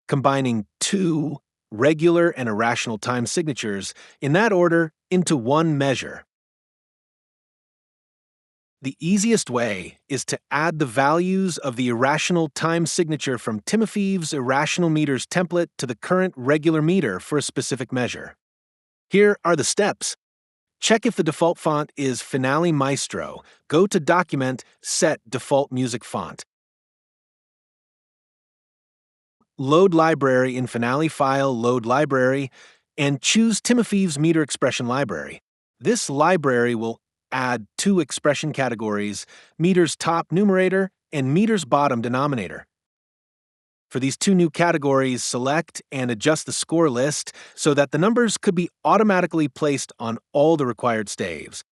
combining two regular and irrational time signatures in that order into one measure. The easiest way is to add the values of the irrational time signature from Timofeev's Irrational Meters Template to the current regular meter for a specific measure. Here are the steps. Check if the default font is Finale Maestro. Go to Document, Set Default Music Font. Load Library in Finale File, Load Library, and choose Timofeev's Meter Expression Library. This library will add two expression categories, meters top numerator and meters bottom denominator. For these two new categories, select and adjust the score list so that the numbers could be automatically placed on all the required staves.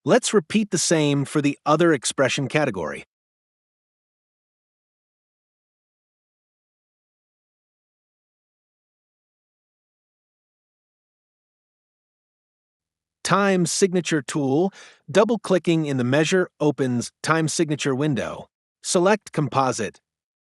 Let's repeat the same for the other expression category. Time Signature Tool, double-clicking in the Measure opens Time Signature window. Select Composite.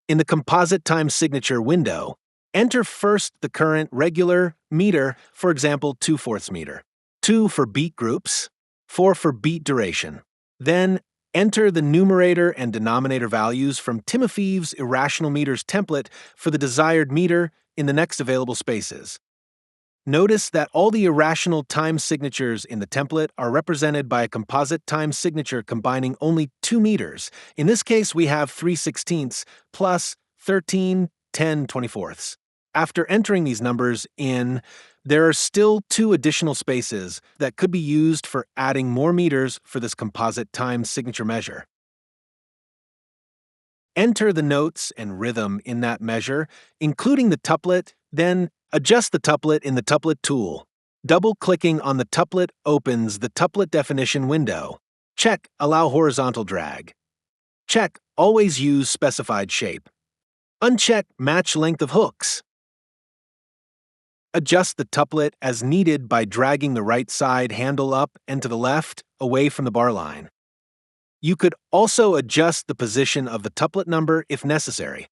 In the Composite Time Signature window, enter first the current regular meter, for example 2/4 meter, 2 for beat groups, 4 for beat duration. Then enter the numerator and denominator values from Timofeev's Irrational Meters Template for the desired meter in the next available spaces. Notice that all the irrational time signatures in the template are represented by a composite time signature combining only 2 meters. In this case, we have 3/16 plus 13 10/24. After entering these numbers in, there are still 2 additional spaces that could be used for adding more meters for this composite time signature measure. Enter the notes and rhythm in that measure, including the tuplet, then adjust the tuplet in the Tuplet tool. Double-clicking on the tuplet opens the Tuplet definition window. Check Allow horizontal drag. Check Always use specified shape. Uncheck Match length of hooks. Adjust the tuplet as needed by dragging the right side handle up and to the left, away from the bar line. You could also adjust the position of the tuplet number if necessary.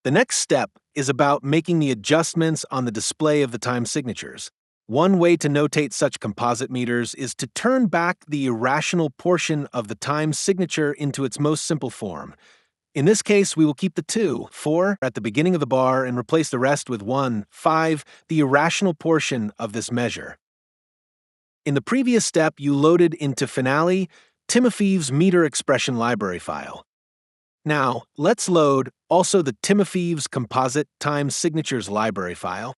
The next step is about making the adjustments on the display of the time signatures. One way to notate such composite meters is to turn back the irrational portion of the time signature into its most simple form. In this case, we will keep the 2, 4 at the beginning of the bar and replace the rest with 1, 5, the irrational portion of this measure. In the previous step, you loaded into Finale Timofeev's Meter Expression Library file. Now, let's load also the Timofeev's Composite Time Signatures library file.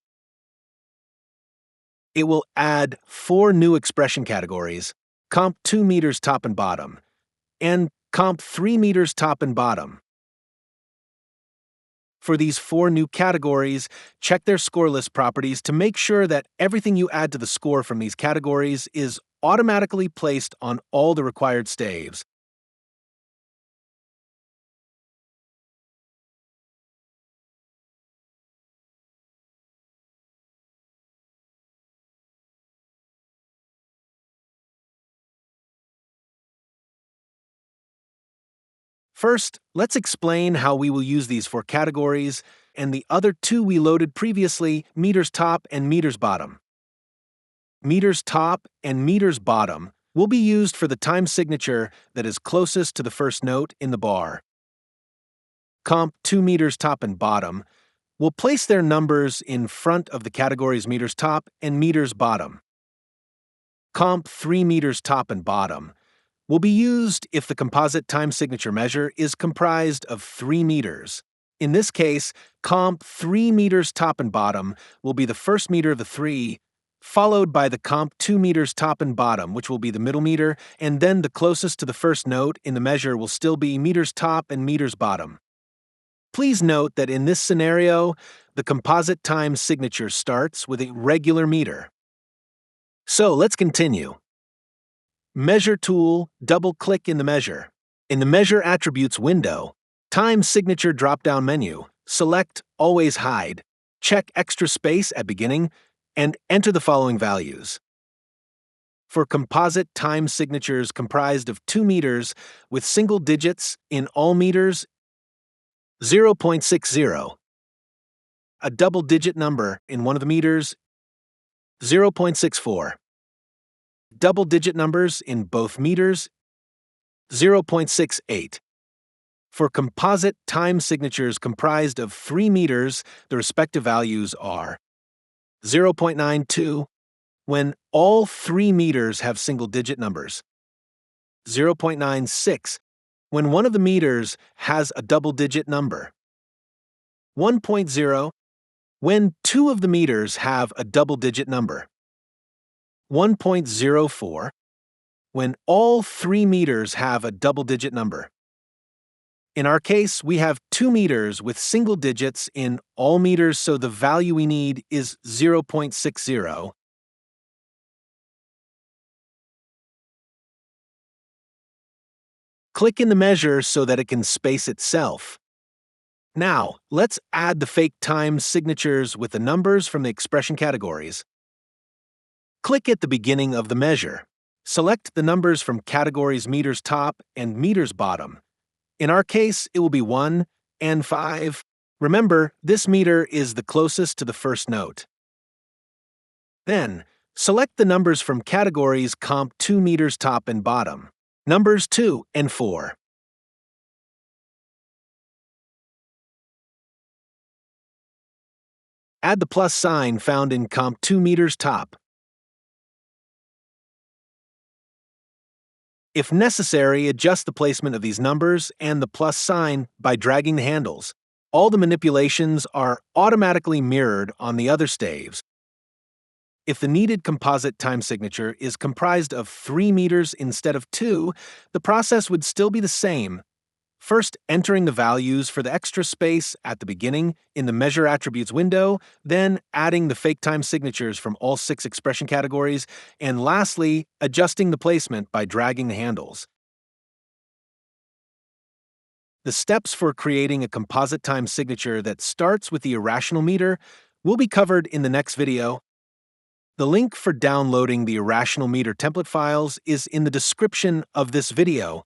It will add 4 new expression categories, comp 2 meters top and bottom, and comp 3 meters top and bottom. For these 4 new categories, check their score list properties to make sure that everything you add to the score from these categories is automatically placed on all the required staves. First, let's explain how we will use these 4 categories and the other 2 we loaded previously, meters top and meters bottom. Meters top and meters bottom will be used for the time signature that is closest to the first note in the bar. Comp 2 meters top and bottom will place their numbers in front of the categories meters top and meters bottom. Comp 3 meters top and bottom will be used if the composite time signature measure is comprised of 3 meters. In this case, comp 3 meters top and bottom will be the first meter of the 3, followed by the comp 2 meters top and bottom, which will be the middle meter, and then the closest to the first note in the measure will still be meters top and meters bottom. Please note that in this scenario, the composite time signature starts with a regular meter. So let's continue. Measure tool, double-click in the measure. In the Measure Attributes window, Time Signature drop-down menu, select Always Hide, check Extra Space at beginning, and enter the following values. For composite time signatures comprised of 2 meters with single digits in all meters, 0.60. A double-digit number in one of the meters, 0.64. Double-digit numbers in both meters, 0.68. For composite time signatures comprised of 3 meters, the respective values are 0.92 when all 3 meters have single-digit numbers, 0.96 when one of the meters has a double-digit number, 1.0 when 2 of the meters have a double-digit number, 1.04 when all 3 meters have a double-digit number. In our case, we have 2 meters with single digits in all meters, so the value we need is 0.60. Click in the measure so that it can space itself. Now, let's add the fake time signatures with the numbers from the expression categories. Click at the beginning of the measure. Select the numbers from categories meters top and meters bottom. In our case, it will be 1 and 5. Remember, this meter is the closest to the first note. Then, select the numbers from categories comp 2 meters top and bottom. Numbers 2 and 4. Add the plus sign found in comp 2 meters top. If necessary, adjust the placement of these numbers and the plus sign by dragging the handles. All the manipulations are automatically mirrored on the other staves. If the needed composite time signature is comprised of 3 meters instead of 2, the process would still be the same. First, entering the values for the extra space at the beginning in the Measure Attributes window, then adding the fake time signatures from all 6 expression categories, and lastly, adjusting the placement by dragging the handles. The steps for creating a composite time signature that starts with the irrational meter will be covered in the next video. The link for downloading the Irrational Meter template files is in the description of this video.